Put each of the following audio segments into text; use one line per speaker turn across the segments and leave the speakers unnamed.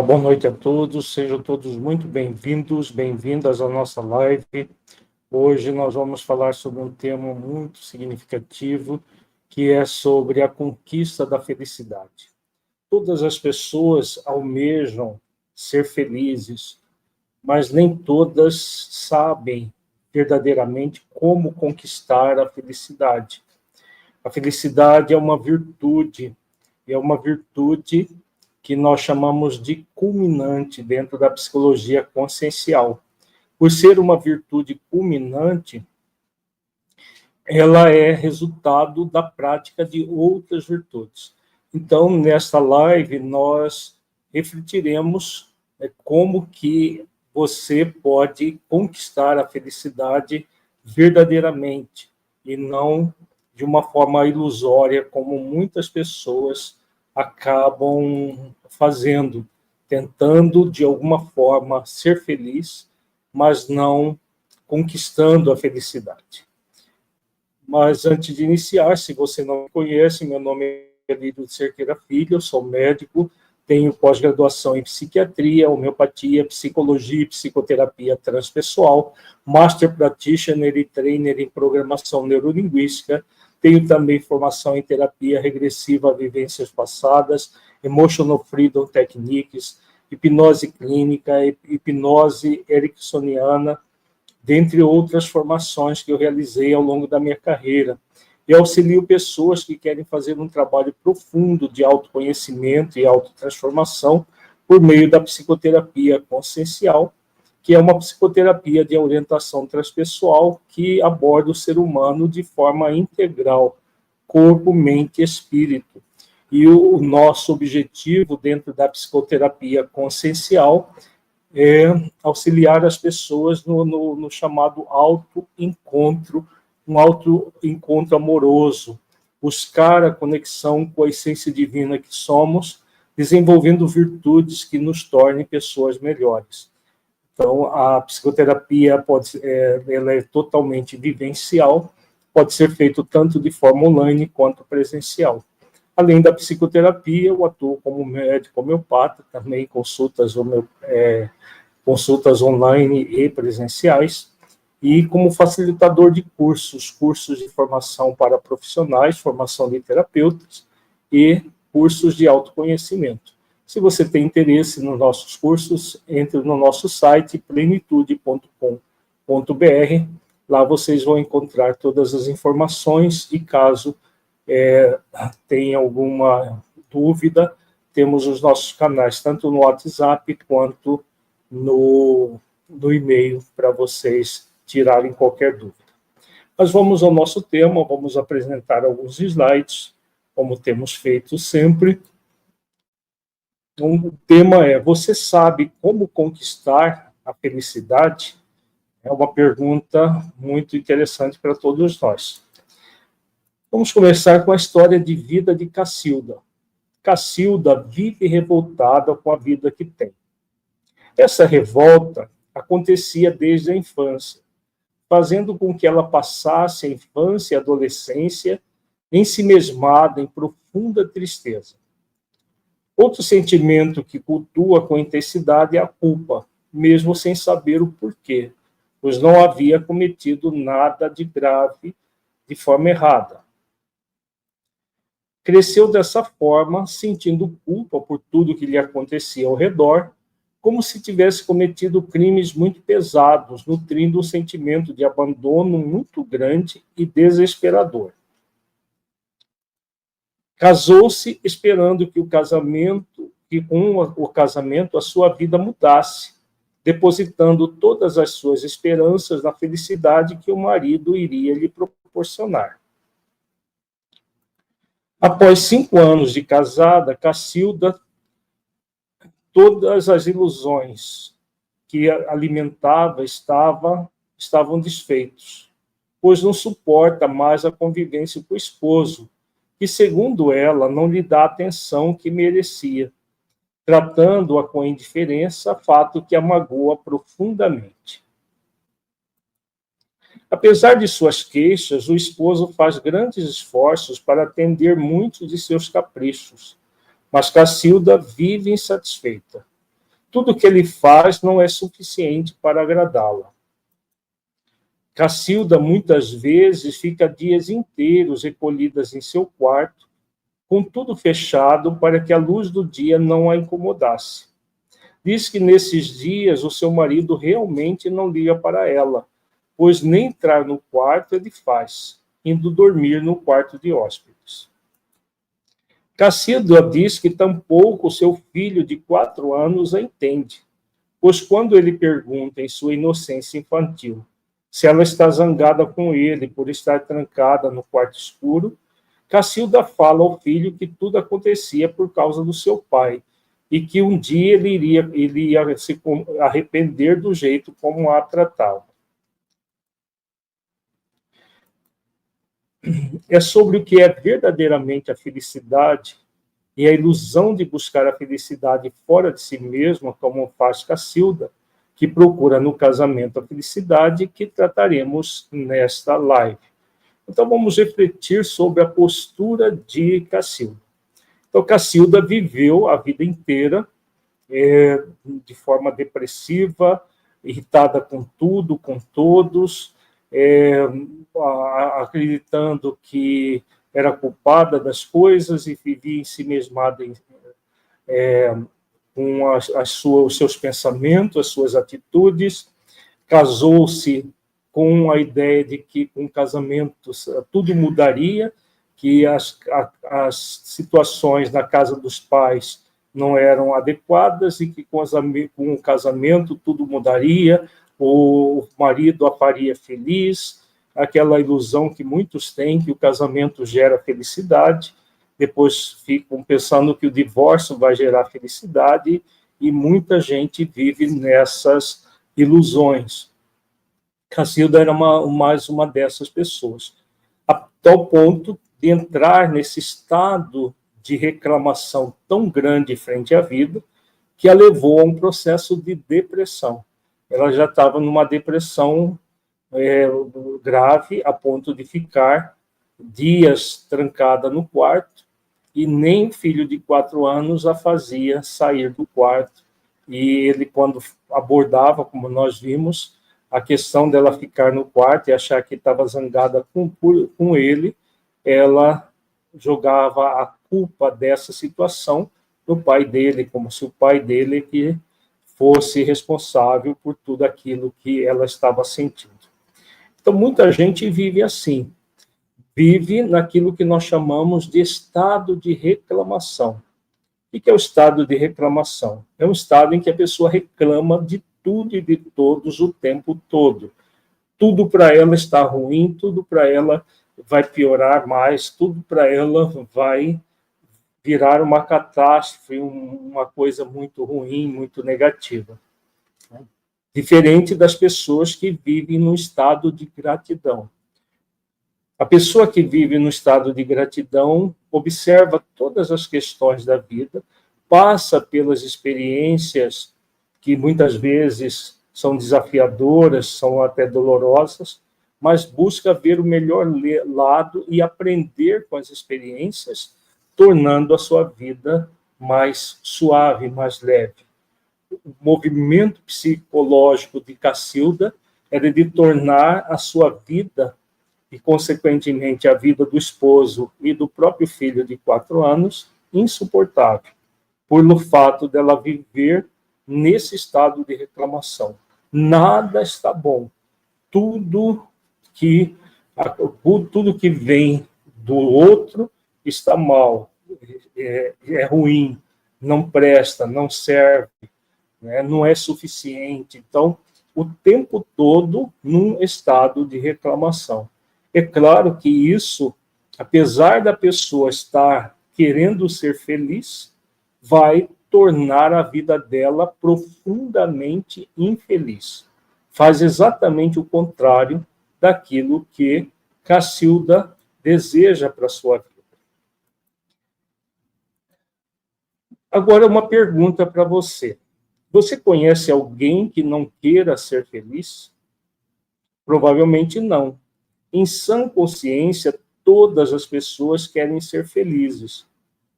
Boa noite a todos, sejam todos muito bem-vindos, bem-vindas à nossa live. Hoje nós vamos falar sobre um tema muito significativo, que é sobre a conquista da felicidade. Todas as pessoas almejam ser felizes, mas nem todas sabem verdadeiramente como conquistar a felicidade. A felicidade é uma virtude, e é uma virtude que nós chamamos de culminante dentro da psicologia consciencial. Por ser uma virtude culminante, ela é resultado da prática de outras virtudes. Então, nesta live, nós refletiremos como que você pode conquistar a felicidade verdadeiramente e não de uma forma ilusória, como muitas pessoas acabam fazendo, tentando, de alguma forma, ser feliz, mas não conquistando a felicidade. Mas, antes de iniciar, se você não me conhece, meu nome é Lídio de Cerqueira Filho, eu sou médico, tenho pós-graduação em psiquiatria, homeopatia, psicologia e psicoterapia transpessoal, Master Practitioner e Trainer em Programação Neurolinguística, tenho também formação em terapia regressiva a vivências passadas, Emotional Freedom Techniques, hipnose clínica, hipnose ericksoniana, dentre outras formações que eu realizei ao longo da minha carreira. Eu auxilio pessoas que querem fazer um trabalho profundo de autoconhecimento e autotransformação por meio da psicoterapia consciencial, que é uma psicoterapia de orientação transpessoal que aborda o ser humano de forma integral, corpo, mente e espírito. E o nosso objetivo dentro da psicoterapia consciencial é auxiliar as pessoas no chamado autoencontro, um autoencontro amoroso, buscar a conexão com a essência divina que somos, desenvolvendo virtudes que nos tornem pessoas melhores. Então, a psicoterapia ela é totalmente vivencial, pode ser feito tanto de forma online quanto presencial. Além da psicoterapia, eu atuo como médico homeopata, também consultas online e presenciais, e como facilitador de cursos de formação para profissionais, formação de terapeutas e cursos de autoconhecimento. Se você tem interesse nos nossos cursos, entre no nosso site plenitude.com.br. Lá vocês vão encontrar todas as informações e caso tenha alguma dúvida, temos os nossos canais, tanto no WhatsApp quanto no e-mail, para vocês tirarem qualquer dúvida. Mas vamos ao nosso tema, vamos apresentar alguns slides, como temos feito sempre. O tema é: você sabe como conquistar a felicidade? É uma pergunta muito interessante para todos nós. Vamos começar com a história de vida de Cacilda. Cacilda vive revoltada com a vida que tem. Essa revolta acontecia desde a infância, fazendo com que ela passasse a infância e a adolescência ensimesmada em profunda tristeza. Outro sentimento que cultua com intensidade é a culpa, mesmo sem saber o porquê, pois não havia cometido nada de grave de forma errada. Cresceu dessa forma, sentindo culpa por tudo que lhe acontecia ao redor, como se tivesse cometido crimes muito pesados, nutrindo um sentimento de abandono muito grande e desesperador. Casou-se esperando que com o casamento a sua vida mudasse, depositando todas as suas esperanças na felicidade que o marido iria lhe proporcionar. Após 5 anos de casada, Cacilda, todas as ilusões que alimentava estavam desfeitos, pois não suporta mais a convivência com o esposo, que, segundo ela, não lhe dá a atenção que merecia, tratando-a com indiferença, fato que a magoa profundamente. Apesar de suas queixas, o esposo faz grandes esforços para atender muitos de seus caprichos, mas Cacilda vive insatisfeita. tudo que ele faz não é suficiente para agradá-la. Cacilda, muitas vezes, fica dias inteiros recolhidas em seu quarto, com tudo fechado para que a luz do dia não a incomodasse. Diz que nesses dias o seu marido realmente não liga para ela, pois nem entrar no quarto ele faz, indo dormir no quarto de hóspedes. Cacilda diz que tampouco seu filho de 4 anos a entende, pois quando ele pergunta em sua inocência infantil se ela está zangada com ele por estar trancada no quarto escuro, Cacilda fala ao filho que tudo acontecia por causa do seu pai e que um dia ele ia se arrepender do jeito como a tratava. É sobre o que é verdadeiramente a felicidade e a ilusão de buscar a felicidade fora de si mesma, como faz Cacilda, que procura no casamento a felicidade, que trataremos nesta live. Então, vamos refletir sobre a postura de Cacilda. Então, Cacilda viveu a vida inteira de forma depressiva, irritada com tudo, com todos, acreditando que era culpada das coisas e vivia ensimesmada com os seus pensamentos, as suas atitudes. Casou-se com a ideia de que com o casamento tudo mudaria, que as situações na casa dos pais não eram adequadas e que com o casamento tudo mudaria, o marido a faria feliz, aquela ilusão que muitos têm que o casamento gera felicidade, depois ficam pensando que o divórcio vai gerar felicidade e muita gente vive nessas ilusões. Cacilda era mais uma dessas pessoas, a tal ponto de entrar nesse estado de reclamação tão grande frente à vida, que a levou a um processo de depressão. Ela já estava numa depressão grave, a ponto de ficar dias trancada no quarto, e nem o filho de 4 anos a fazia sair do quarto. E ele, quando abordava, como nós vimos, a questão dela ficar no quarto e achar que estava zangada com ele, ela jogava a culpa dessa situação no pai dele, como se o pai dele que fosse responsável por tudo aquilo que ela estava sentindo. Então, muita gente vive assim, vive naquilo que nós chamamos de estado de reclamação. O que é o estado de reclamação? É um estado em que a pessoa reclama de tudo e de todos o tempo todo. Tudo para ela está ruim, tudo para ela vai piorar mais, tudo para ela vai virar uma catástrofe, uma coisa muito ruim, muito negativa. Diferente das pessoas que vivem no estado de gratidão. A pessoa que vive no estado de gratidão observa todas as questões da vida, passa pelas experiências que muitas vezes são desafiadoras, são até dolorosas, mas busca ver o melhor lado e aprender com as experiências, tornando a sua vida mais suave, mais leve. O movimento psicológico de Cacilda era de tornar a sua vida e, consequentemente, a vida do esposo e do próprio filho de 4 anos, insuportável, pelo fato dela viver nesse estado de reclamação. Nada está bom. Tudo que vem do outro está mal, é ruim, não presta, não serve, né, não é suficiente. Então, o tempo todo num estado de reclamação. É claro que isso, apesar da pessoa estar querendo ser feliz, vai tornar a vida dela profundamente infeliz. Faz exatamente o contrário daquilo que Cacilda deseja para a sua vida. Agora, uma pergunta para você. Você conhece alguém que não queira ser feliz? Provavelmente não. Em sã consciência, todas as pessoas querem ser felizes.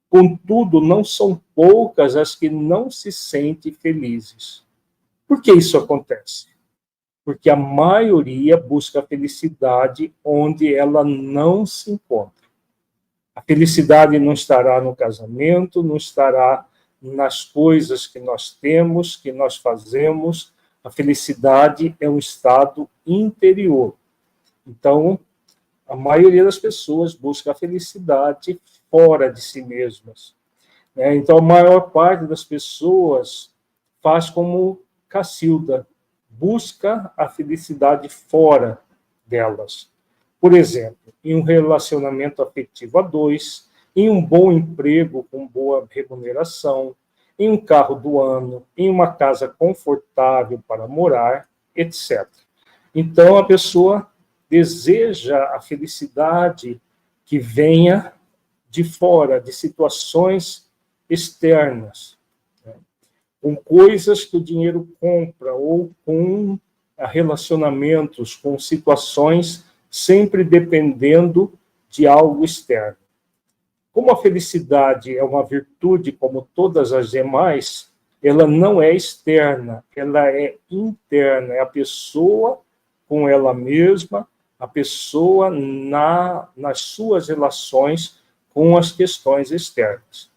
Contudo, não são poucas as que não se sentem felizes. Por que isso acontece? Porque a maioria busca a felicidade onde ela não se encontra. A felicidade não estará no casamento, não estará nas coisas que nós temos, que nós fazemos. A felicidade é um estado interior. Então, a maioria das pessoas busca a felicidade fora de si mesmas. Então, a maior parte das pessoas faz como Cacilda, busca a felicidade fora delas. Por exemplo, em um relacionamento afetivo a dois, em um bom emprego com boa remuneração, em um carro do ano, em uma casa confortável para morar, etc. Então, a pessoa deseja a felicidade que venha de fora, de situações externas, com coisas que o dinheiro compra ou com relacionamentos, com situações, sempre dependendo de algo externo. Como a felicidade é uma virtude como todas as demais, ela não é externa, ela é interna, é a pessoa com ela mesma, a pessoa nas suas relações com as questões externas.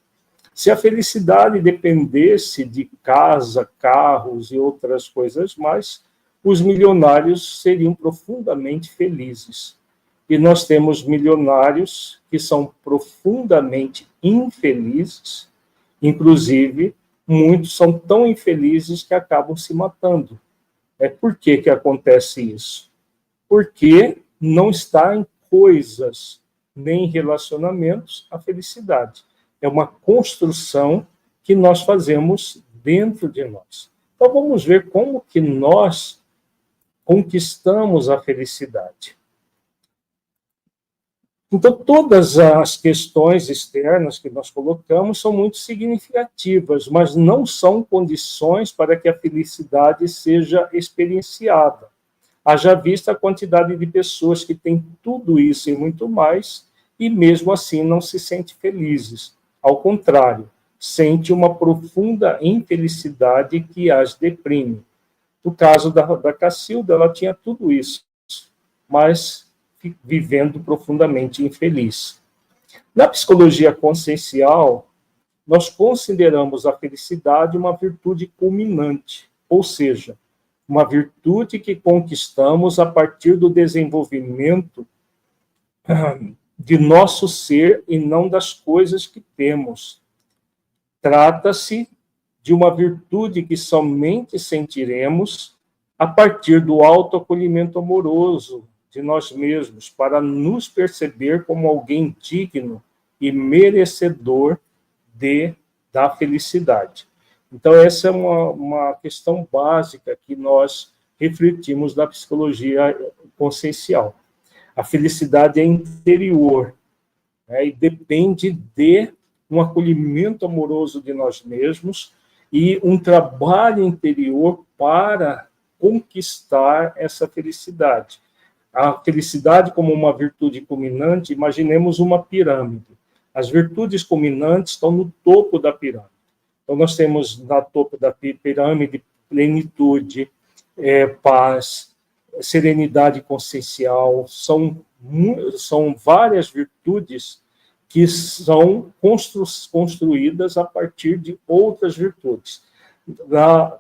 Se a felicidade dependesse de casa, carros e outras coisas mais, os milionários seriam profundamente felizes. E nós temos milionários que são profundamente infelizes, inclusive, muitos são tão infelizes que acabam se matando. Por que acontece isso? Porque não está em coisas, nem em relacionamentos, a felicidade. É uma construção que nós fazemos dentro de nós. Então, vamos ver como que nós conquistamos a felicidade. Então, todas as questões externas que nós colocamos são muito significativas, mas não são condições para que a felicidade seja experienciada. Haja vista a quantidade de pessoas que têm tudo isso e muito mais, e mesmo assim não se sentem felizes. Ao contrário, sente uma profunda infelicidade que as deprime. No caso da Cacilda, ela tinha tudo isso, mas vivendo profundamente infeliz. Na psicologia consciencial, nós consideramos a felicidade uma virtude culminante, ou seja, uma virtude que conquistamos a partir do desenvolvimento de nosso ser e não das coisas que temos. Trata-se de uma virtude que somente sentiremos a partir do autoacolhimento amoroso de nós mesmos, para nos perceber como alguém digno e merecedor da felicidade. Então, essa é uma questão básica que nós refletimos da psicologia consciencial. A felicidade é interior, e depende de um acolhimento amoroso de nós mesmos e um trabalho interior para conquistar essa felicidade. A felicidade como uma virtude culminante, imaginemos uma pirâmide. As virtudes culminantes estão no topo da pirâmide. Então, nós temos no topo da pirâmide plenitude, paz, serenidade consciencial, são várias virtudes que são construídas a partir de outras virtudes.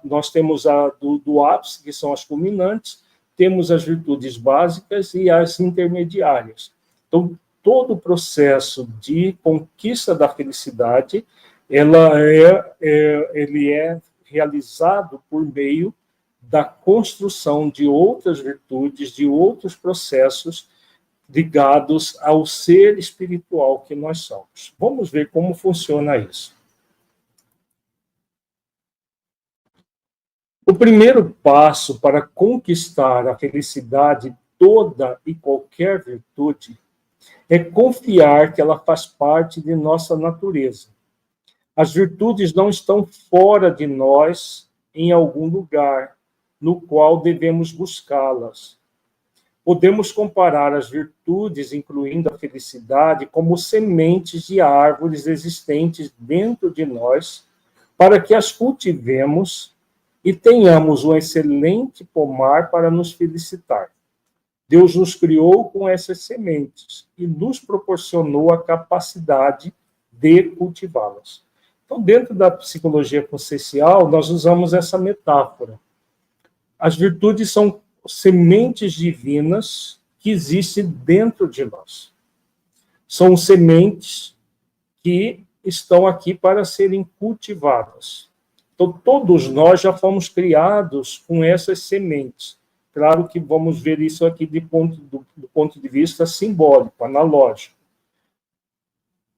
Nós temos a do ápice, que são as culminantes, temos as virtudes básicas e as intermediárias. Então, todo o processo de conquista da felicidade, ele é realizado por meio da construção de outras virtudes, de outros processos ligados ao ser espiritual que nós somos. Vamos ver como funciona isso. O primeiro passo para conquistar a felicidade, toda e qualquer virtude, é confiar que ela faz parte de nossa natureza. As virtudes não estão fora de nós, em algum lugar, no qual devemos buscá-las. Podemos comparar as virtudes, incluindo a felicidade, como sementes de árvores existentes dentro de nós, para que as cultivemos e tenhamos um excelente pomar para nos felicitar. Deus nos criou com essas sementes e nos proporcionou a capacidade de cultivá-las. Então, dentro da psicologia consciencial, nós usamos essa metáfora. As virtudes são sementes divinas que existem dentro de nós. São sementes que estão aqui para serem cultivadas. Então, todos nós já fomos criados com essas sementes. Claro que vamos ver isso aqui do ponto de vista simbólico, analógico.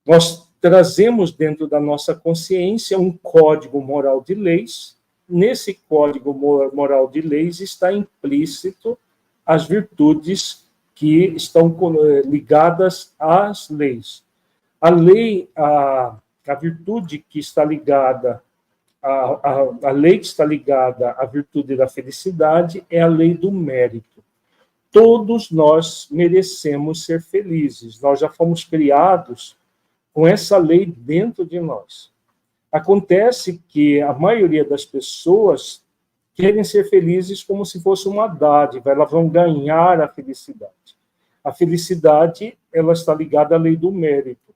Nós trazemos dentro da nossa consciência um código moral de leis. Nesse código moral de leis está implícito as virtudes que estão ligadas às leis. A lei, a virtude que está ligada, a lei que está ligada à virtude da felicidade é a lei do mérito. Todos nós merecemos ser felizes. Nós já fomos criados com essa lei dentro de nós. Acontece que a maioria das pessoas querem ser felizes como se fosse uma dádiva, elas vão ganhar a felicidade. A felicidade, ela está ligada à lei do mérito.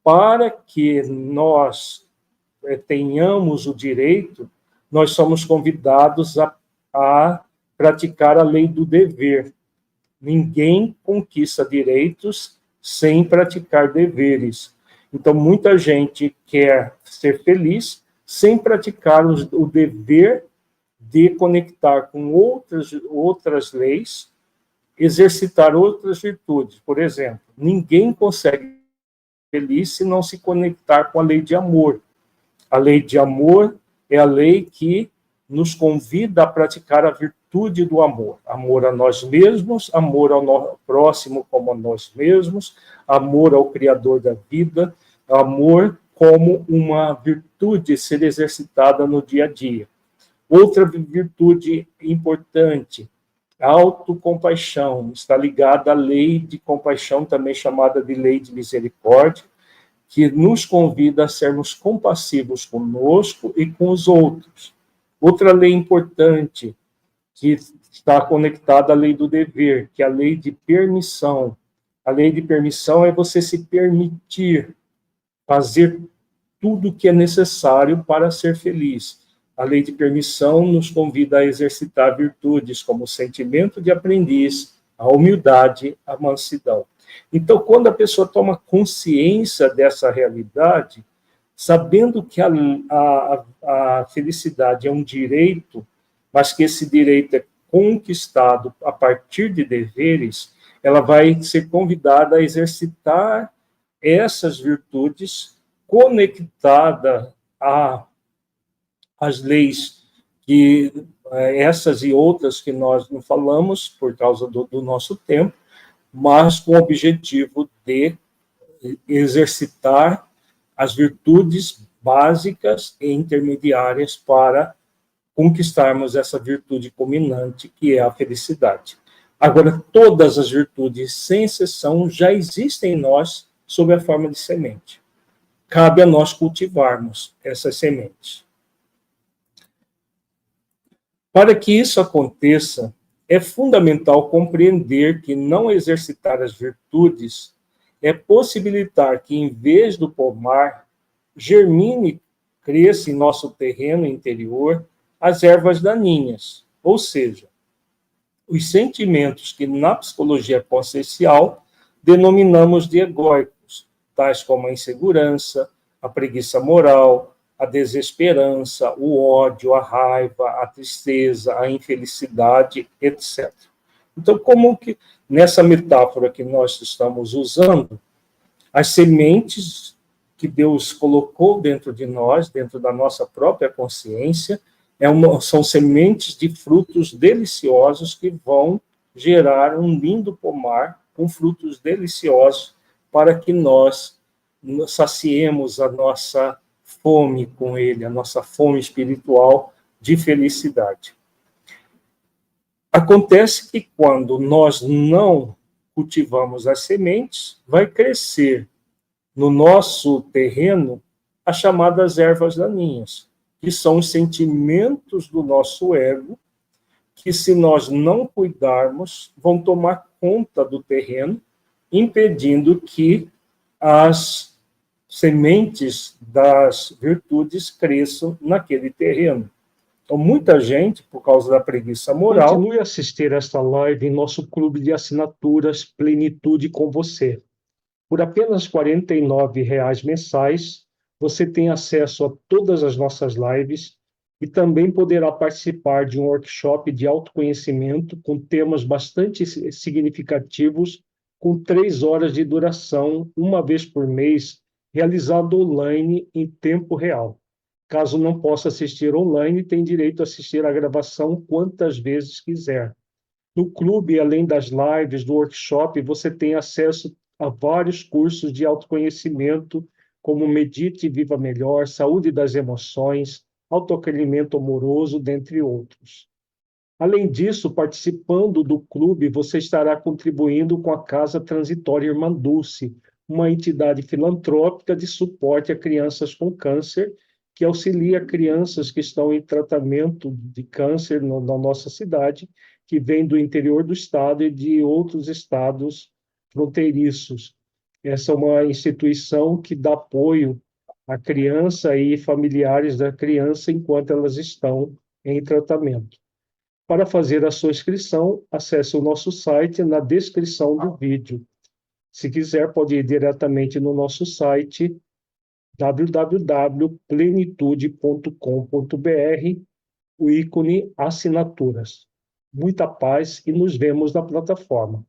Para que nós tenhamos o direito, nós somos convidados a praticar a lei do dever. Ninguém conquista direitos sem praticar deveres. Então, muita gente quer ser feliz sem praticar o dever de conectar com outras leis, exercitar outras virtudes. Por exemplo, ninguém consegue ser feliz se não se conectar com a lei de amor. A lei de amor é a lei que nos convida a praticar a virtude do amor. Amor a nós mesmos, amor ao próximo como a nós mesmos, amor ao Criador da vida, amor como uma virtude a ser exercitada no dia a dia. Outra virtude importante, a autocompaixão, está ligada à lei de compaixão, também chamada de lei de misericórdia, que nos convida a sermos compassivos conosco e com os outros. Outra lei importante, que está conectada à lei do dever, que é a lei de permissão. A lei de permissão é você se permitir fazer tudo o que é necessário para ser feliz. A lei de permissão nos convida a exercitar virtudes como o sentimento de aprendiz, a humildade, a mansidão. Então, quando a pessoa toma consciência dessa realidade, sabendo que a felicidade é um direito, mas que esse direito é conquistado a partir de deveres, ela vai ser convidada a exercitar essas virtudes conectada às leis, que essas e outras que nós não falamos por causa do nosso tempo, mas com o objetivo de exercitar as virtudes básicas e intermediárias para conquistarmos essa virtude culminante, que é a felicidade. Agora, todas as virtudes, sem exceção, já existem em nós sob a forma de semente. Cabe a nós cultivarmos essas sementes. Para que isso aconteça, é fundamental compreender que não exercitar as virtudes é possibilitar que, em vez do pomar, germine, cresça em nosso terreno interior as ervas daninhas, ou seja, os sentimentos que na psicologia consciencial denominamos de egóicos, tais como a insegurança, a preguiça moral, a desesperança, o ódio, a raiva, a tristeza, a infelicidade, etc. Então, como que, nessa metáfora que nós estamos usando, as sementes que Deus colocou dentro de nós, dentro da nossa própria consciência, são sementes de frutos deliciosos que vão gerar um lindo pomar com frutos deliciosos para que nós saciemos a nossa fome com ele, a nossa fome espiritual de felicidade. Acontece que quando nós não cultivamos as sementes, vai crescer no nosso terreno as chamadas ervas daninhas, que são os sentimentos do nosso ego, que se nós não cuidarmos, vão tomar conta do terreno, impedindo que as sementes das virtudes cresçam naquele terreno. Então, muita gente, por causa da preguiça moral...
Continue a assistir esta live em nosso clube de assinaturas Plenitude com você. Por apenas R$ 49,00 mensais, você tem acesso a todas as nossas lives e também poderá participar de um workshop de autoconhecimento com temas bastante significativos, com 3 horas de duração, uma vez por mês, realizado online em tempo real. Caso não possa assistir online, tem direito a assistir a gravação quantas vezes quiser. No clube, além das lives, do workshop, você tem acesso a vários cursos de autoconhecimento, como Medite e Viva Melhor, Saúde das Emoções, Autoacolhimento Amoroso, dentre outros. Além disso, participando do clube, você estará contribuindo com a Casa Transitória Irmã Dulce, uma entidade filantrópica de suporte a crianças com câncer, que auxilia crianças que estão em tratamento de câncer na nossa cidade, que vem do interior do estado e de outros estados fronteiriços. Essa é uma instituição que dá apoio à criança e familiares da criança enquanto elas estão em tratamento. Para fazer a sua inscrição, acesse o nosso site na descrição do vídeo. Se quiser, pode ir diretamente no nosso site www.plenitude.com.br, o ícone assinaturas. Muita paz e nos vemos na plataforma.